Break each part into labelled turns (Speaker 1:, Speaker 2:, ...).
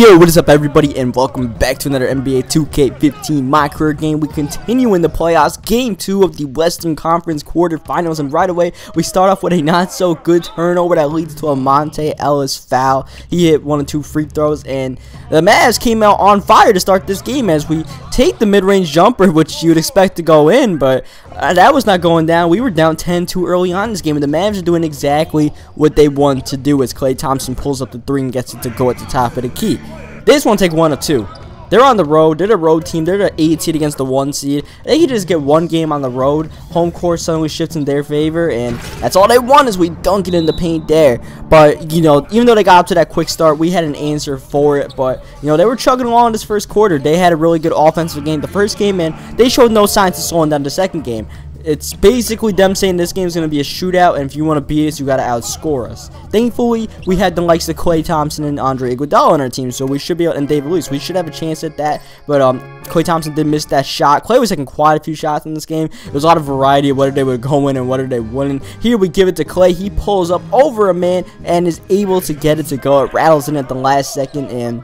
Speaker 1: Yo, what is up everybody, and welcome back to another NBA 2K15 My Career game. We continue in the playoffs, game 2 of the Western Conference quarterfinals, and right away we start off with a not so good turnover that leads to a Monte Ellis foul. He hit 1 or 2 free throws, and the Mavs came out on fire to start this game as we take the mid-range jumper, which you'd expect to go in, but that was not going down. We were down 10-2 early on in this game, and the Mavs are doing exactly what they want to do as Klay Thompson pulls up the 3 and gets it to go at the top of the key. They just want to take 1 or 2. They're on the road. They're the road team. They're the 8 seed against the 1 seed. They can just get 1 game on the road. Home court suddenly shifts in their favor, and that's all they want is we dunk it in the paint there. But, you know, even though they got up to that quick start, we had an answer for it. But, you know, they were chugging along in this first quarter. They had a really good offensive game the first game, and they showed no signs of slowing down the second game. It's basically them saying this game is going to be a shootout, and if you want to beat us, you got to outscore us. Thankfully, we had the likes of Klay Thompson and Andre Iguodala on our team, so we should be able, and David Lewis, we should have a chance at that. But Klay Thompson did miss that shot. Klay was taking quite a few shots in this game. There was a lot of variety of whether they would go in and whether they wouldn't. Here we give it to Klay. He pulls up over a man and is able to get it to go. It rattles in at the last second, and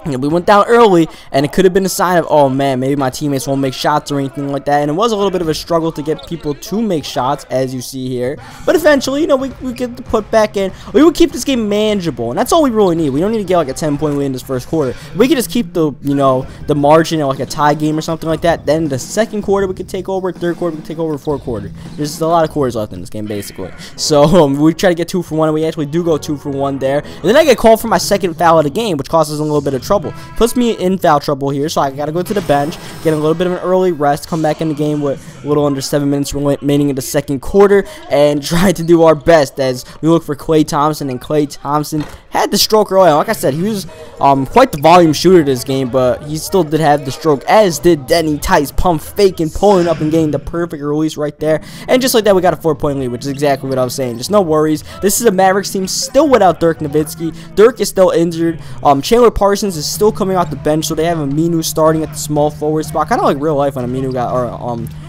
Speaker 1: we went down early, and it could have been a sign of, oh man, maybe my teammates won't make shots or anything like that. And it was a little bit of a struggle to get people to make shots, as you see here. But eventually, you know, we get the put back in. We would keep this game manageable, and that's all we really need. We don't need to get like a 10-point lead in this first quarter. We could just keep the, you know, the margin in like a tie game or something like that. Then the second quarter we could take over, third quarter we could take over, fourth quarter. There's a lot of quarters left in this game, basically. So we try to get 2 for 1, and we actually do go 2 for 1 there. And then I get called for my second foul of the game, which causes a little bit of trouble. Puts me in foul trouble here, so I gotta go to the bench, get a little bit of an early rest, come back in the game with a little under 7 minutes remaining in the second quarter, and try to do our best as we look for Klay Thompson. And Klay Thompson had the stroke early on. Like I said, he was quite the volume shooter this game, but he still did have the stroke, as did Denny Tice, pump faking, pulling up and getting the perfect release right there. And just like that, we got a 4-point lead, which is exactly what I was saying. Just no worries. This is a Mavericks team still without Dirk Nowitzki. Dirk is still injured. Chandler Parsons is still coming off the bench, so they have Aminu starting at the small forward spot, kind of like real life when Aminu got,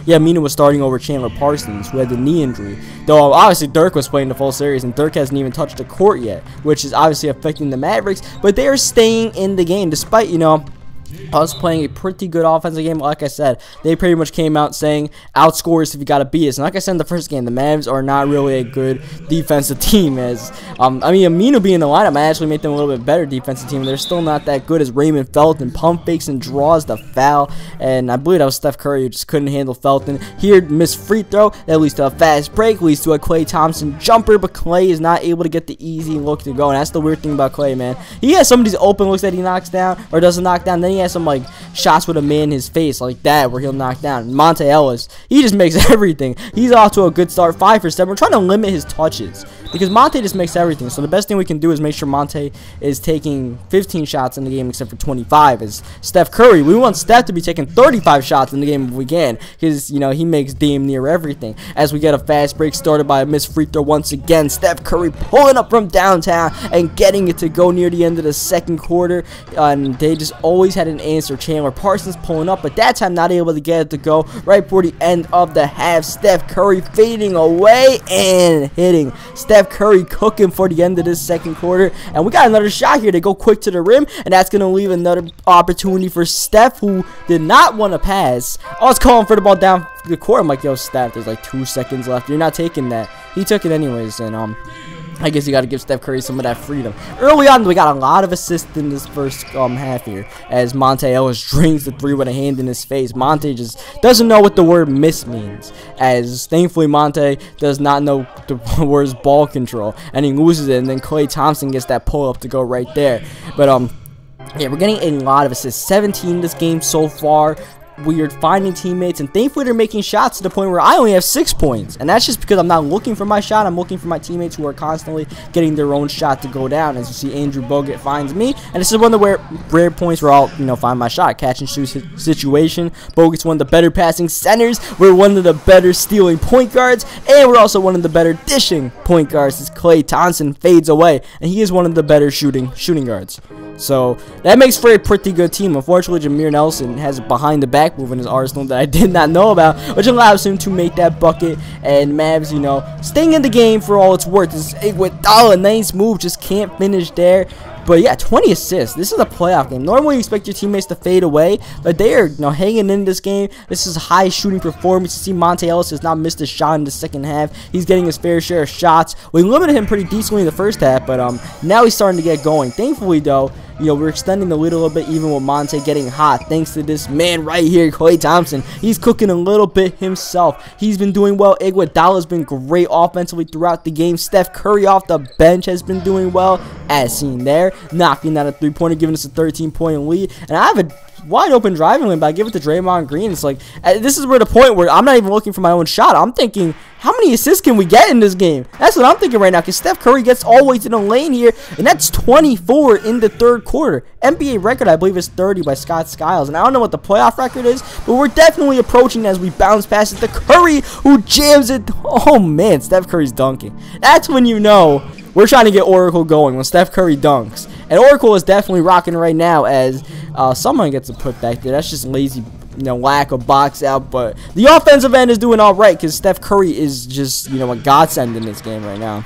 Speaker 1: Aminu was starting over Chandler Parsons, who had the knee injury. Though obviously Dirk was playing the full series, and Dirk hasn't even touched the court yet, which is obviously affecting the Mavericks. But they are staying in the game despite, you know, us playing a pretty good offensive game. Like I said, they pretty much came out saying outscore us if you gotta beat us. And like I said in the first game, the Mavs are not really a good defensive team. As I mean, Aminu being in the lineup might actually make them a little bit better defensive team. They're still not that good as Raymond Felton pump fakes and draws the foul. And I believe that was Steph Curry who just couldn't handle Felton. Here, missed free throw that leads to a fast break, leads to a Klay Thompson jumper, but Klay is not able to get the easy look to go. And that's the weird thing about Klay, man. He has some of these open looks that he knocks down or doesn't knock down. Then he has some like shots with a man in his face like that where he'll knock down. Monte Ellis, he just makes everything. He's off to a good start, 5 for 7. We're trying to limit his touches because Monte just makes everything. So the best thing we can do is make sure Monte is taking 15 shots in the game except for 25. As Steph Curry, we want Steph to be taking 35 shots in the game if we can, because, you know, he makes damn near everything. As we get a fast break started by a missed free throw once again. Steph Curry pulling up from downtown and getting it to go near the end of the second quarter, and they just always had an answer. Chandler Parsons pulling up, but that time not able to get it to go right before the end of the half. Steph Curry fading away and hitting. Steph Curry cooking for the end of this second quarter, and we got another shot here. They go quick to the rim, and that's going to leave another opportunity for Steph, who did not want to pass. I was calling for the ball down the court. I'm like, yo, Steph, there's like 2 seconds left. You're not taking that. He took it anyways, and I guess you got to give Steph Curry some of that freedom. Early on, we got a lot of assists in this first half here, as Monte Ellis drains the 3 with a hand in his face. Monte just doesn't know what the word miss means, as thankfully Monte does not know the words ball control, and he loses it, and then Klay Thompson gets that pull-up to go right there. But, yeah, we're getting a lot of assists. 17 this game so far. We are finding teammates, and thankfully they're making shots to the point where I only have 6 points, and that's just because I'm not looking for my shot. I'm looking for my teammates who are constantly getting their own shot to go down. As you see, Andrew Bogut finds me, and this is one of the rare points where I'll, you know, find my shot. Catch and shoot situation. Bogut's one of the better passing centers. We're one of the better stealing point guards, and we're also one of the better dishing point guards as Klay Thompson fades away, and he is one of the better shooting guards. So that makes for a pretty good team. Unfortunately, Jameer Nelson has a behind the back move in his arsenal that I did not know about, which allows him to make that bucket. And Mavs, you know, staying in the game for all it's worth. This Iguodala, nice move, just can't finish there. But yeah, 20 assists. This is a playoff game. Normally you expect your teammates to fade away, but they are, you know, hanging in this game. This is high shooting performance. You see Monte Ellis has not missed a shot in the second half. He's getting his fair share of shots. We limited him pretty decently in the first half, but now he's starting to get going. Thankfully though, you know, we're extending the lead a little bit, even with Monte getting hot, thanks to this man right here, Klay Thompson. He's cooking a little bit himself. He's been doing well. Iguodala's been great offensively throughout the game. Steph Curry off the bench has been doing well, as seen there, knocking down a three-pointer, giving us a 13-point lead. And I have a wide open driving lane, but I give it to Draymond Green. It's like, this is where the point where I'm not even looking for my own shot. I'm thinking, how many assists can we get in this game? That's what I'm thinking right now, because Steph Curry gets all the way to the lane here, and that's 24 in the third quarter. NBA record, I believe, is 30 by Scott Skiles, and I don't know what the playoff record is, but we're definitely approaching as we bounce past it to Curry, who jams it. Oh man, Steph Curry's dunking. That's when you know we're trying to get Oracle going, when Steph Curry dunks. And Oracle is definitely rocking right now, as someone gets a putback there. That's just lazy, you know, lack of box out. But the offensive end is doing all right, because Steph Curry is just, you know, a godsend in this game right now.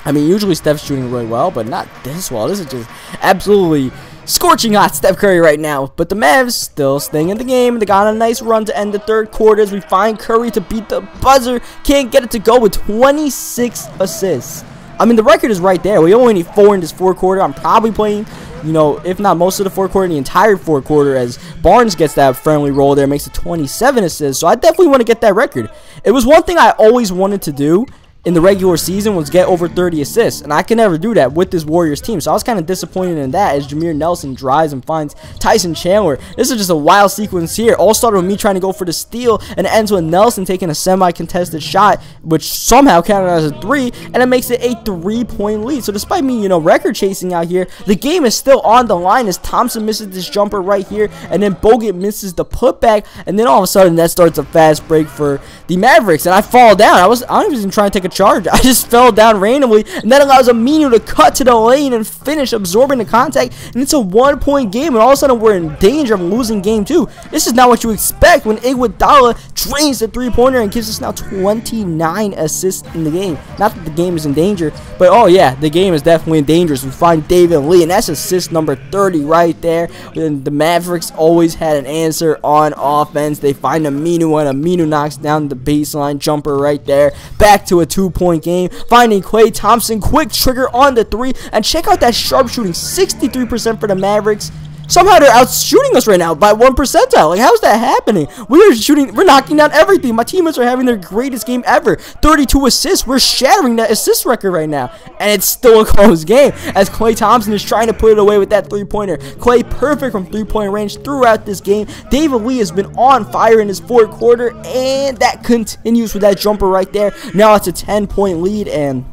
Speaker 1: I mean, usually Steph's shooting really well, but not this well. This is just absolutely scorching hot Steph Curry right now. But the Mavs still staying in the game. They got a nice run to end the third quarter as we find Curry to beat the buzzer. Can't get it to go with 26 assists. I mean, the record is right there. We only need 4 in this fourth quarter. I'm probably playing, you know, if not most of the fourth quarter, the entire fourth quarter, as Barnes gets that friendly roll there, makes it 27 assists. So I definitely want to get that record. It was one thing I always wanted to do in the regular season, was get over 30 assists, and I can never do that with this Warriors team. So I was kind of disappointed in that, as Jameer Nelson drives and finds Tyson Chandler. This is just a wild sequence here. All started with me trying to go for the steal, and it ends with Nelson taking a semi-contested shot, which somehow counted as a 3, and it makes it a 3-point lead. So despite me, you know, record chasing out here, the game is still on the line, as Thompson misses this jumper right here, and then Bogut misses the putback, and then all of a sudden that starts a fast break for the Mavericks, and I fall down. I wasn't even trying to take a charge. I just fell down randomly, and that allows Aminu to cut to the lane and finish, absorbing the contact, and it's a 1-point game, and all of a sudden we're in danger of losing game 2. This is not what you expect when Iguodala drains the three-pointer and gives us now 29 assists in the game. Not that the game is in danger, but oh yeah, the game is definitely in danger. So we find David Lee, and that's assist number 30 right there. And the Mavericks always had an answer on offense. They find Aminu, and Aminu knocks down the baseline jumper right there. Back to a 2-point game, finding Klay Thompson, quick trigger on the 3, and check out that sharp shooting, 63% for the Mavericks. Somehow they're out shooting us right now by 1 percentile. Like, how's that happening? We're knocking down everything. My teammates are having their greatest game ever. 32 assists. We're shattering that assist record right now. And it's still a close game, as Klay Thompson is trying to put it away with that three-pointer. Klay perfect from three-point range throughout this game. David Lee has been on fire in his fourth quarter, and that continues with that jumper right there. Now it's a 10-point lead, and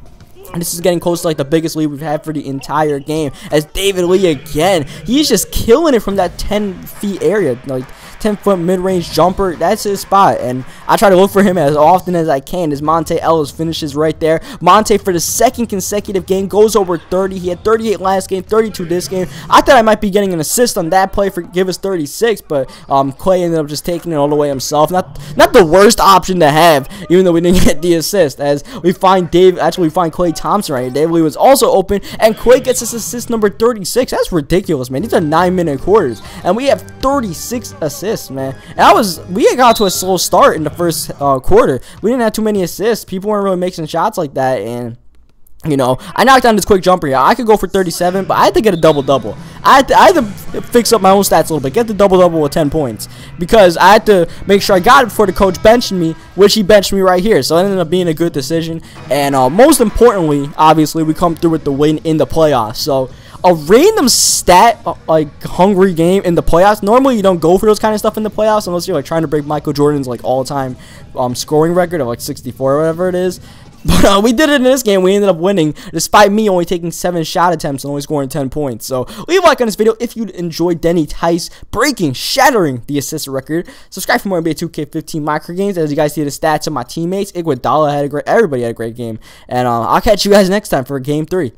Speaker 1: this is getting close to like the biggest lead we've had for the entire game, as David Lee again, he's just killing it from that 10 feet area, like 10-foot mid-range jumper. That's his spot, and I try to look for him as often as I can, as Monte Ellis finishes right there. Monte, for the second consecutive game, goes over 30. He had 38 last game, 32 this game. I thought I might be getting an assist on that play for give us 36, but Klay ended up just taking it all the way himself. Not the worst option to have, even though we didn't get the assist, as we find Klay Thompson right here. David Lee was also open, and Klay gets us assist number 36. That's ridiculous, man. These are 9-minute quarters, and we have 36 assists, man. And we had got to a slow start in the first quarter. We didn't have too many assists. People weren't really making shots like that, and you know, I knocked down this quick jumper here. I could go for 37, but I had to get a double-double. I had to fix up my own stats a little bit, get the double-double with 10 points, because I had to make sure I got it before the coach benched me, which he benched me right here. So it ended up being a good decision, and most importantly, obviously, we come through with the win in the playoffs. So a random stat, like, hungry game in the playoffs. Normally, you don't go for those kind of stuff in the playoffs unless you're like trying to break Michael Jordan's like all-time scoring record of like 64 or whatever it is. But we did it in this game. We ended up winning, despite me only taking 7 shot attempts and only scoring 10 points. So leave a like on this video if you enjoyed Denny Tice shattering the assist record. Subscribe for more NBA 2K15 micro games. As you guys see the stats of my teammates, Iguodala had everybody had a great game. And I'll catch you guys next time for game 3.